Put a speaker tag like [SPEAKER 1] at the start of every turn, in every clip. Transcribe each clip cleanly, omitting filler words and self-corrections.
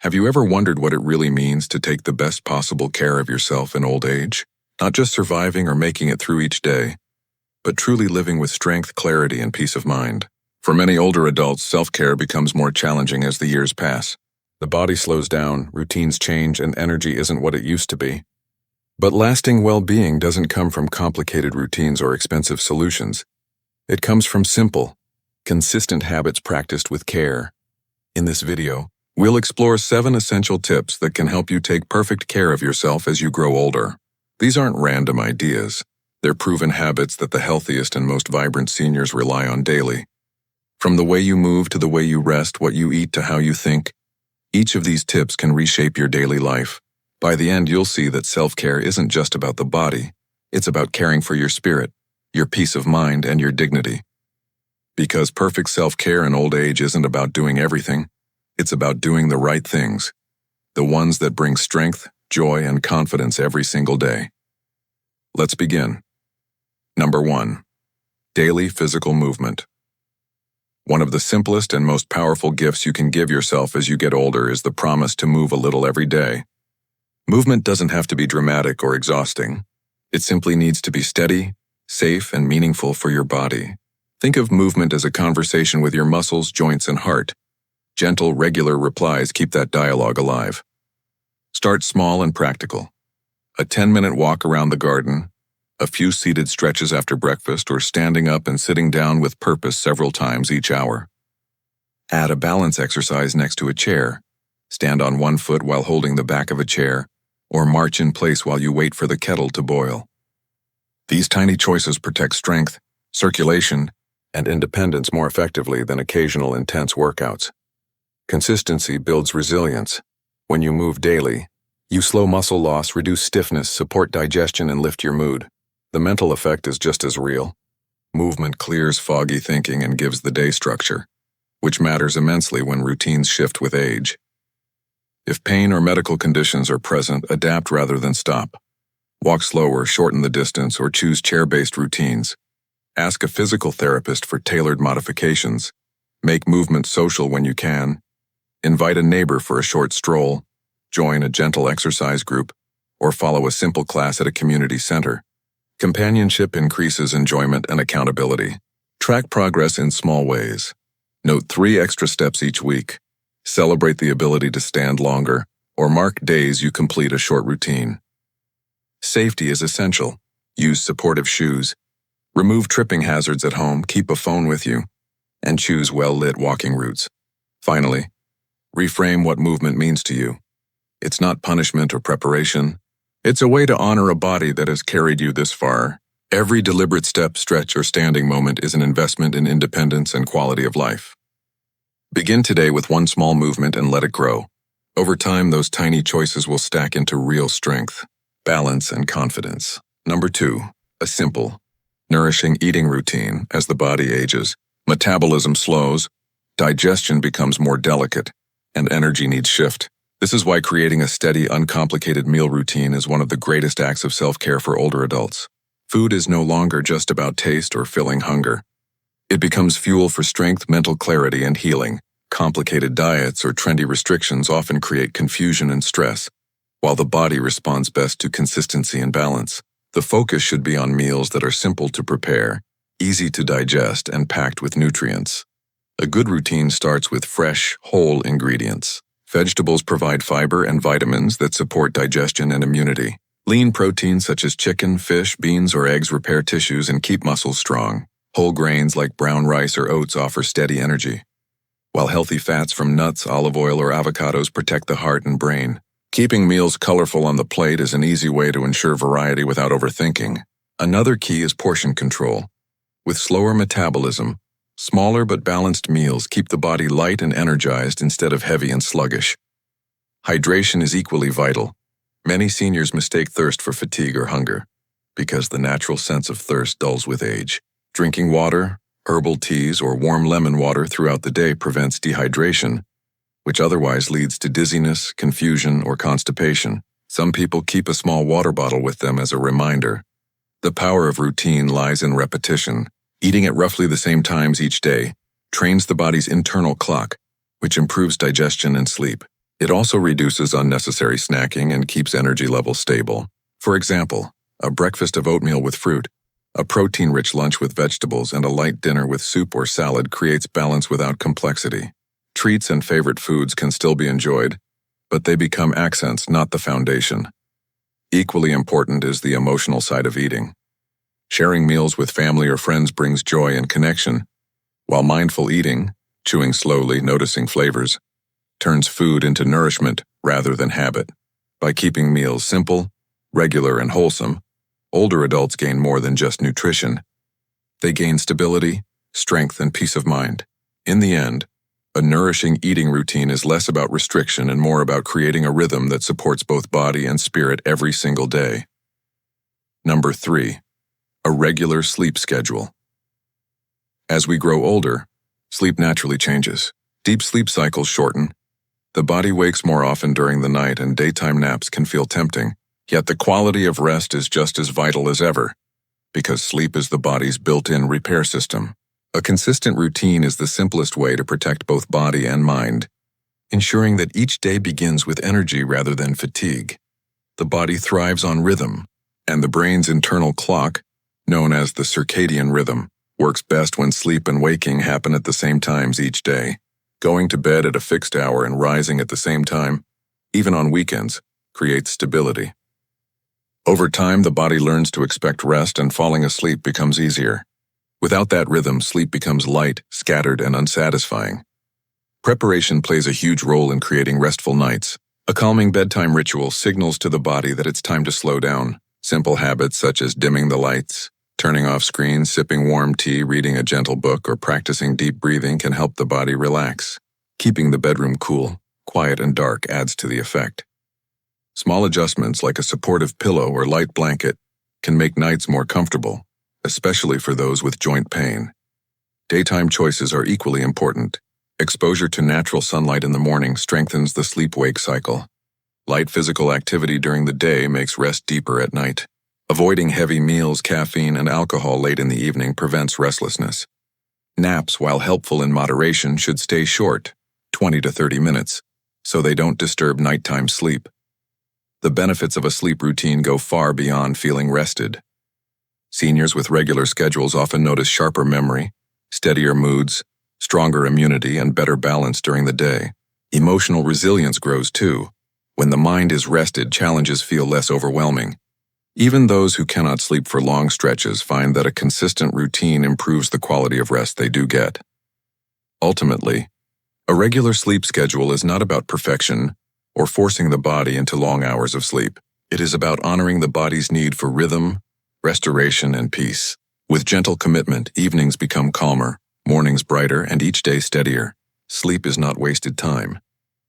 [SPEAKER 1] Have you ever wondered what it really means to take the best possible care of yourself in old age? Not just surviving or making it through each day, but truly living with strength, clarity, and peace of mind. For many older adults, self-care becomes more challenging as the years pass. The body slows down, routines change, and energy isn't what it used to be. But lasting well-being doesn't come from complicated routines or expensive solutions. It comes from simple, consistent habits practiced with care. In this video, we'll explore 7 essential tips that can help you take perfect care of yourself as you grow older. These aren't random ideas. They're proven habits that the healthiest and most vibrant seniors rely on daily. From the way you move to the way you rest, what you eat to how you think, each of these tips can reshape your daily life. By the end, you'll see that self-care isn't just about the body. It's about caring for your spirit, your peace of mind, and your dignity. Because perfect self-care in old age isn't about doing everything. It's about doing the right things, the ones that bring strength, joy, and confidence every single day. Let's begin. Number 1. Daily physical movement. One of the simplest and most powerful gifts you can give yourself as you get older is the promise to move a little every day. Movement doesn't have to be dramatic or exhausting. It simply needs to be steady, safe, and meaningful for your body. Think of movement as a conversation with your muscles, joints, and heart. Gentle, regular replies keep that dialogue alive. Start small and practical. A 10-minute walk around the garden, a few seated stretches after breakfast, or standing up and sitting down with purpose several times each hour. Add a balance exercise next to a chair. Stand on one foot while holding the back of a chair, or march in place while you wait for the kettle to boil. These tiny choices protect strength, circulation, and independence more effectively than occasional intense workouts. Consistency builds resilience. When you move daily, you slow muscle loss, reduce stiffness, support digestion, and lift your mood. The mental effect is just as real. Movement clears foggy thinking and gives the day structure, which matters immensely when routines shift with age. If pain or medical conditions are present, adapt rather than stop. Walk slower, shorten the distance, or choose chair-based routines. Ask a physical therapist for tailored modifications. Make movement social when you can. Invite a neighbor for a short stroll. Join a gentle exercise group, or follow a simple class at a community center. Companionship increases enjoyment and accountability. Track progress in small ways. Note 3 extra steps each week. Celebrate the ability to stand longer, or mark days you complete a short routine. Safety is essential. Use supportive shoes. Remove tripping hazards at home, keep a phone with you, and choose well-lit walking routes. Finally, reframe what movement means to you. It's not punishment or preparation. It's a way to honor a body that has carried you this far. Every deliberate step, stretch, or standing moment is an investment in independence and quality of life. Begin today with one small movement and let it grow. Over time, those tiny choices will stack into real strength, balance, and confidence. Number 2. A simple, nourishing eating routine. As the body ages, metabolism slows, digestion becomes more delicate, and energy needs shift. This is why creating a steady, uncomplicated meal routine is one of the greatest acts of self-care for older adults. Food is no longer just about taste or filling hunger. It becomes fuel for strength, mental clarity, and healing. Complicated diets or trendy restrictions often create confusion and stress, while the body responds best to consistency and balance. The focus should be on meals that are simple to prepare, easy to digest, and packed with nutrients. A good routine starts with fresh, whole ingredients. Vegetables provide fiber and vitamins that support digestion and immunity. Lean proteins such as chicken, fish, beans, or eggs repair tissues and keep muscles strong. Whole grains like brown rice or oats offer steady energy, while healthy fats from nuts, olive oil, or avocados protect the heart and brain. Keeping meals colorful on the plate is an easy way to ensure variety without overthinking. Another key is portion control. With slower metabolism, smaller but balanced meals keep the body light and energized instead of heavy and sluggish. Hydration is equally vital. Many seniors mistake thirst for fatigue or hunger, because the natural sense of thirst dulls with age. Drinking water, herbal teas, or warm lemon water throughout the day prevents dehydration, which otherwise leads to dizziness, confusion, or constipation. Some people keep a small water bottle with them as a reminder. The power of routine lies in repetition. Eating at roughly the same times each day trains the body's internal clock, which improves digestion and sleep. It also reduces unnecessary snacking and keeps energy levels stable. For example, a breakfast of oatmeal with fruit, a protein-rich lunch with vegetables, and a light dinner with soup or salad creates balance without complexity. Treats and favorite foods can still be enjoyed, but they become accents, not the foundation. Equally important is the emotional side of eating. Sharing meals with family or friends brings joy and connection, while mindful eating, chewing slowly, noticing flavors, turns food into nourishment rather than habit. By keeping meals simple, regular, and wholesome, older adults gain more than just nutrition. They gain stability, strength, and peace of mind. In the end, a nourishing eating routine is less about restriction and more about creating a rhythm that supports both body and spirit every single day. Number 3. A regular sleep schedule. As we grow older, sleep naturally changes. Deep sleep cycles shorten. The body wakes more often during the night and daytime naps can feel tempting. Yet the quality of rest is just as vital as ever, because sleep is the body's built-in repair system. A consistent routine is the simplest way to protect both body and mind, ensuring that each day begins with energy rather than fatigue. The body thrives on rhythm, and the brain's internal clock, known as the circadian rhythm, works best when sleep and waking happen at the same times each day. Going to bed at a fixed hour and rising at the same time, even on weekends, creates stability. Over time, the body learns to expect rest and falling asleep becomes easier. Without that rhythm, sleep becomes light, scattered, and unsatisfying. Preparation plays a huge role in creating restful nights. A calming bedtime ritual signals to the body that it's time to slow down. Simple habits such as dimming the lights, turning off screens, sipping warm tea, reading a gentle book, or practicing deep breathing can help the body relax. Keeping the bedroom cool, quiet, and dark adds to the effect. Small adjustments like a supportive pillow or light blanket can make nights more comfortable, especially for those with joint pain. Daytime choices are equally important. Exposure to natural sunlight in the morning strengthens the sleep-wake cycle. Light physical activity during the day makes rest deeper at night. Avoiding heavy meals, caffeine, and alcohol late in the evening prevents restlessness. Naps, while helpful in moderation, should stay short, 20 to 30 minutes, so they don't disturb nighttime sleep. The benefits of a sleep routine go far beyond feeling rested. Seniors with regular schedules often notice sharper memory, steadier moods, stronger immunity, and better balance during the day. Emotional resilience grows too. When the mind is rested, challenges feel less overwhelming. Even those who cannot sleep for long stretches find that a consistent routine improves the quality of rest they do get. Ultimately, a regular sleep schedule is not about perfection or forcing the body into long hours of sleep. It is about honoring the body's need for rhythm, restoration, and peace. With gentle commitment, evenings become calmer, mornings brighter, and each day steadier. Sleep is not wasted time.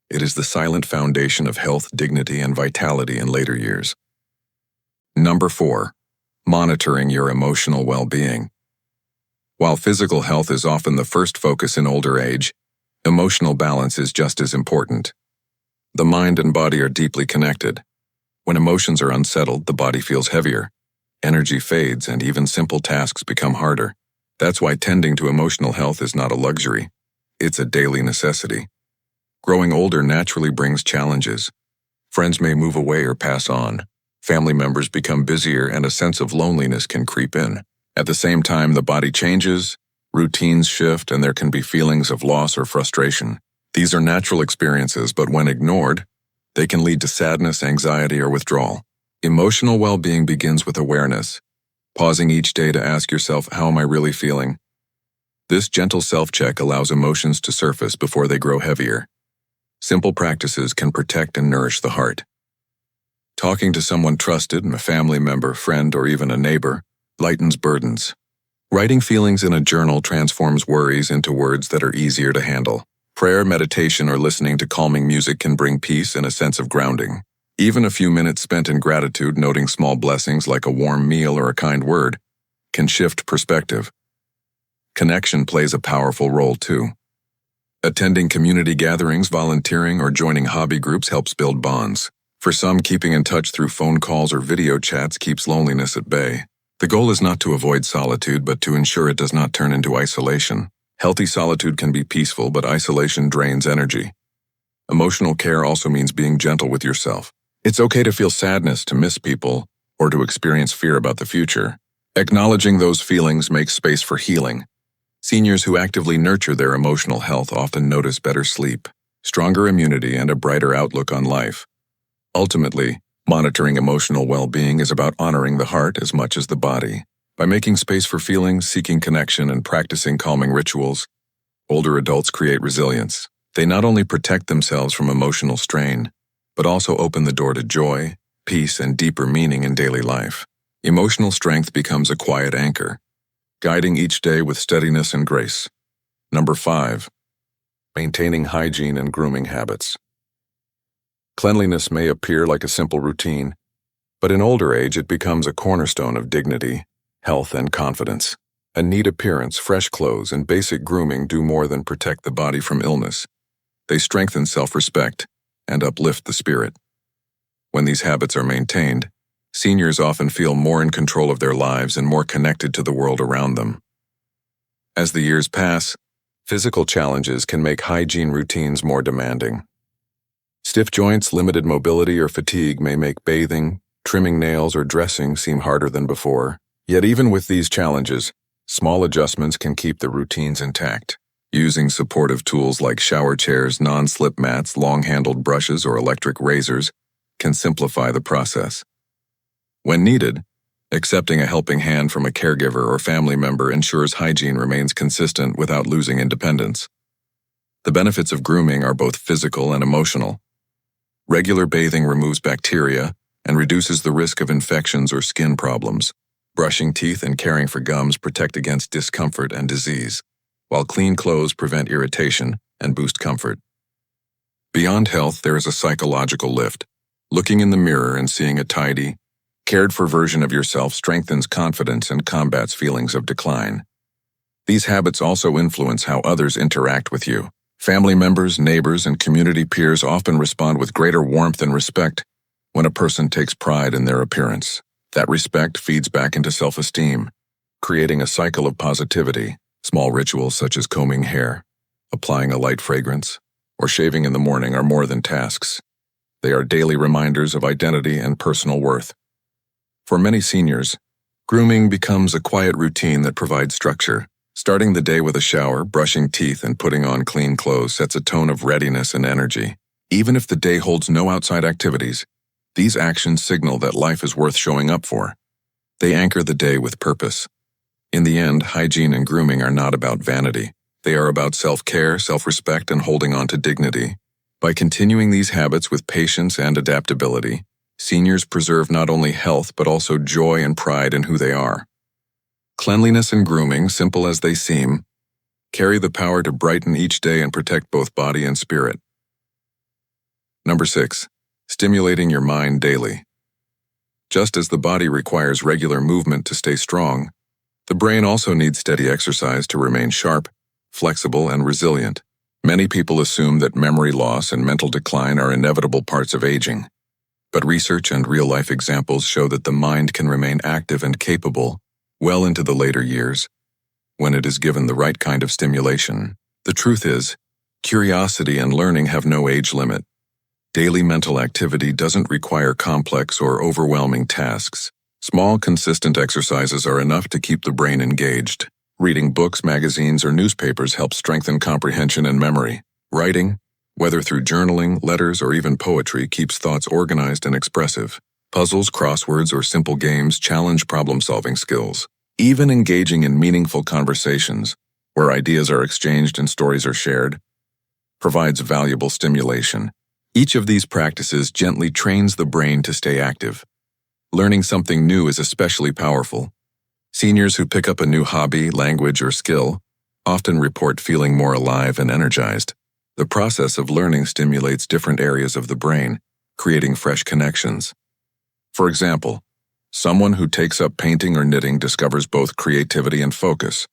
[SPEAKER 1] It is the silent foundation of health, dignity, and vitality in later years. Number 4. Monitoring your emotional well-being. While physical health is often the first focus in older age, emotional balance is just as important. The mind and body are deeply connected. When emotions are unsettled, the body feels heavier. Energy fades, and even simple tasks become harder. That's why tending to emotional health is not a luxury. It's a daily necessity. Growing older naturally brings challenges. Friends may move away or pass on. Family members become busier, and a sense of loneliness can creep in. At the same time, the body changes, routines shift, and there can be feelings of loss or frustration. These are natural experiences, but when ignored, they can lead to sadness, anxiety, or withdrawal. Emotional well-being begins with awareness, pausing each day to ask yourself, how am I really feeling? This gentle self-check allows emotions to surface before they grow heavier. Simple practices can protect and nourish the heart. Talking to someone trusted, a family member, friend, or even a neighbor, lightens burdens. Writing feelings in a journal transforms worries into words that are easier to handle. Prayer, meditation, or listening to calming music can bring peace and a sense of grounding. Even a few minutes spent in gratitude, noting small blessings like a warm meal or a kind word, can shift perspective. Connection plays a powerful role too. Attending community gatherings, volunteering, or joining hobby groups helps build bonds. For some, keeping in touch through phone calls or video chats keeps loneliness at bay. The goal is not to avoid solitude, but to ensure it does not turn into isolation. Healthy solitude can be peaceful, but isolation drains energy. Emotional care also means being gentle with yourself. It's okay to feel sadness, to miss people, or to experience fear about the future. Acknowledging those feelings makes space for healing. Seniors who actively nurture their emotional health often notice better sleep, stronger immunity, and a brighter outlook on life. Ultimately, monitoring emotional well-being is about honoring the heart as much as the body. By making space for feelings, seeking connection, and practicing calming rituals, older adults create resilience. They not only protect themselves from emotional strain, but also open the door to joy, peace, and deeper meaning in daily life. Emotional strength becomes a quiet anchor, guiding each day with steadiness and grace. Number 5. Maintaining hygiene and grooming habits. Cleanliness may appear like a simple routine, but in older age it becomes a cornerstone of dignity, health, and confidence. A neat appearance, fresh clothes, and basic grooming do more than protect the body from illness. They strengthen self-respect and uplift the spirit. When these habits are maintained, seniors often feel more in control of their lives and more connected to the world around them. As the years pass, physical challenges can make hygiene routines more demanding. Stiff joints, limited mobility, or fatigue may make bathing, trimming nails, or dressing seem harder than before. Yet even with these challenges, small adjustments can keep the routines intact. Using supportive tools like shower chairs, non-slip mats, long-handled brushes, or electric razors can simplify the process. When needed, accepting a helping hand from a caregiver or family member ensures hygiene remains consistent without losing independence. The benefits of grooming are both physical and emotional. Regular bathing removes bacteria and reduces the risk of infections or skin problems. Brushing teeth and caring for gums protect against discomfort and disease, while clean clothes prevent irritation and boost comfort. Beyond health, there is a psychological lift. Looking in the mirror and seeing a tidy, cared-for version of yourself strengthens confidence and combats feelings of decline. These habits also influence how others interact with you. Family members, neighbors, and community peers often respond with greater warmth and respect when a person takes pride in their appearance. That respect feeds back into self-esteem, creating a cycle of positivity. Small rituals such as combing hair, applying a light fragrance, or shaving in the morning are more than tasks. They are daily reminders of identity and personal worth. For many seniors, grooming becomes a quiet routine that provides structure. Starting the day with a shower, brushing teeth, and putting on clean clothes sets a tone of readiness and energy. Even if the day holds no outside activities, these actions signal that life is worth showing up for. They anchor the day with purpose. In the end, hygiene and grooming are not about vanity. They are about self-care, self-respect, and holding on to dignity. By continuing these habits with patience and adaptability, seniors preserve not only health but also joy and pride in who they are. Cleanliness and grooming, simple as they seem, carry the power to brighten each day and protect both body and spirit. Number 6. Stimulating your mind daily. Just as the body requires regular movement to stay strong, the brain also needs steady exercise to remain sharp, flexible, and resilient. Many people assume that memory loss and mental decline are inevitable parts of aging. But research and real-life examples show that the mind can remain active and capable well into the later years when it is given the right kind of stimulation. The truth is, curiosity and learning have no age limit. Daily mental activity doesn't require complex or overwhelming tasks. Small, consistent exercises are enough to keep the brain engaged. Reading books, magazines, or newspapers helps strengthen comprehension and memory. Writing, whether through journaling, letters, or even poetry, keeps thoughts organized and expressive. Puzzles, crosswords, or simple games challenge problem-solving skills. Even engaging in meaningful conversations, where ideas are exchanged and stories are shared, provides valuable stimulation. Each of these practices gently trains the brain to stay active. Learning something new is especially powerful. Seniors who pick up a new hobby, language, or skill often report feeling more alive and energized. The process of learning stimulates different areas of the brain, creating fresh connections. For example, someone who takes up painting or knitting discovers both creativity and focus,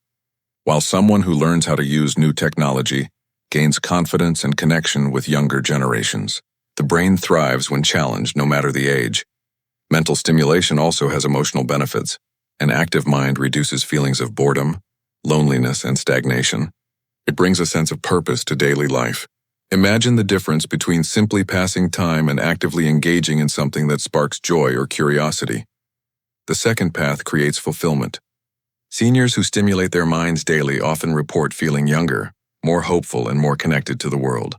[SPEAKER 1] while someone who learns how to use new technology gains confidence and connection with younger generations. The brain thrives when challenged, no matter the age. Mental stimulation also has emotional benefits. An active mind reduces feelings of boredom, loneliness, and stagnation. It brings a sense of purpose to daily life. Imagine the difference between simply passing time and actively engaging in something that sparks joy or curiosity. The second path creates fulfillment. Seniors who stimulate their minds daily often report feeling younger, more hopeful, and more connected to the world.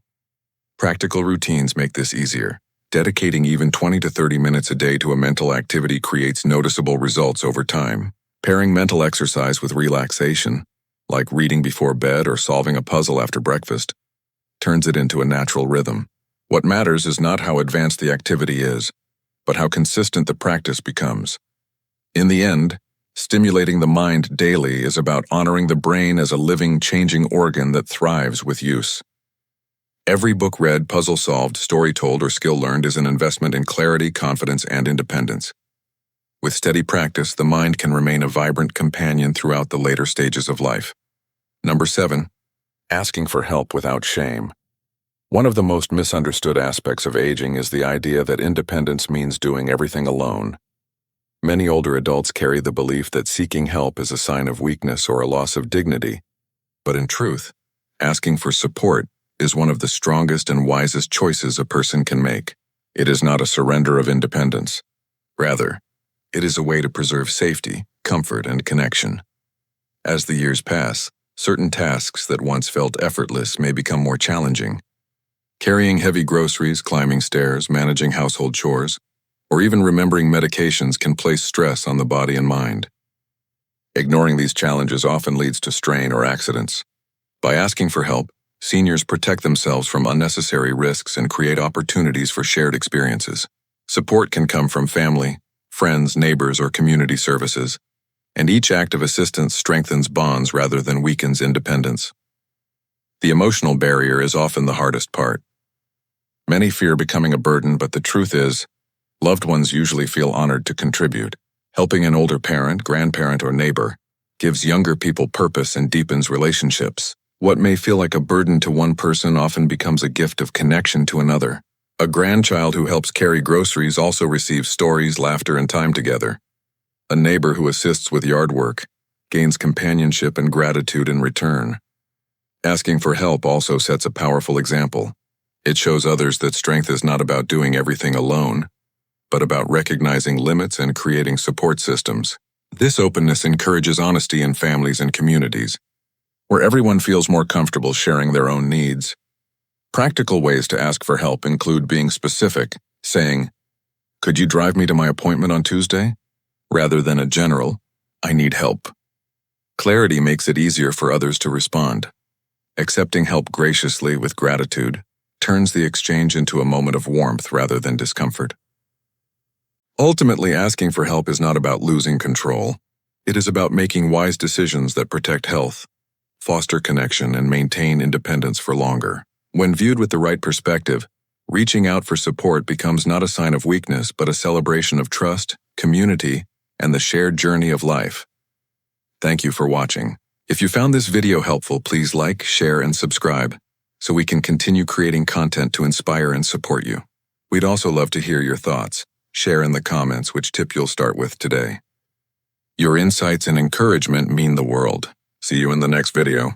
[SPEAKER 1] Practical routines make this easier. Dedicating even 20 to 30 minutes a day to a mental activity creates noticeable results over time. Pairing mental exercise with relaxation, like reading before bed or solving a puzzle after breakfast, turns it into a natural rhythm. What matters is not how advanced the activity is, but how consistent the practice becomes. In the end, stimulating the mind daily is about honoring the brain as a living, changing organ that thrives with use. Every book read, puzzle solved, story told, or skill learned is an investment in clarity, confidence, and independence. With steady practice, the mind can remain a vibrant companion throughout the later stages of life. Number 7. Asking for help without shame. One of the most misunderstood aspects of aging is the idea that independence means doing everything alone. Many older adults carry the belief that seeking help is a sign of weakness or a loss of dignity. But in truth, asking for support is one of the strongest and wisest choices a person can make. It is not a surrender of independence. Rather, it is a way to preserve safety, comfort, and connection. As the years pass, certain tasks that once felt effortless may become more challenging. Carrying heavy groceries, climbing stairs, managing household chores, or even remembering medications can place stress on the body and mind. Ignoring these challenges often leads to strain or accidents. By asking for help, seniors protect themselves from unnecessary risks and create opportunities for shared experiences. Support can come from family, friends, neighbors, or community services, and each act of assistance strengthens bonds rather than weakens independence. The emotional barrier is often the hardest part. Many fear becoming a burden, but the truth is, loved ones usually feel honored to contribute. Helping an older parent, grandparent, or neighbor gives younger people purpose and deepens relationships. What may feel like a burden to one person often becomes a gift of connection to another. A grandchild who helps carry groceries also receives stories, laughter, and time together. A neighbor who assists with yard work gains companionship and gratitude in return. Asking for help also sets a powerful example. It shows others that strength is not about doing everything alone, but about recognizing limits and creating support systems. This openness encourages honesty in families and communities, where everyone feels more comfortable sharing their own needs. Practical ways to ask for help include being specific, saying, "Could you drive me to my appointment on Tuesday?" rather than a general, "I need help." Clarity makes it easier for others to respond. Accepting help graciously with gratitude turns the exchange into a moment of warmth rather than discomfort. Ultimately, asking for help is not about losing control. It is about making wise decisions that protect health, foster connection, and maintain independence for longer. When viewed with the right perspective, reaching out for support becomes not a sign of weakness, but a celebration of trust, community, and the shared journey of life. Thank you for watching. If you found this video helpful, please like, share, and subscribe so we can continue creating content to inspire and support you. We'd also love to hear your thoughts. Share in the comments which tip you'll start with today. Your insights and encouragement mean the world. See you in the next video.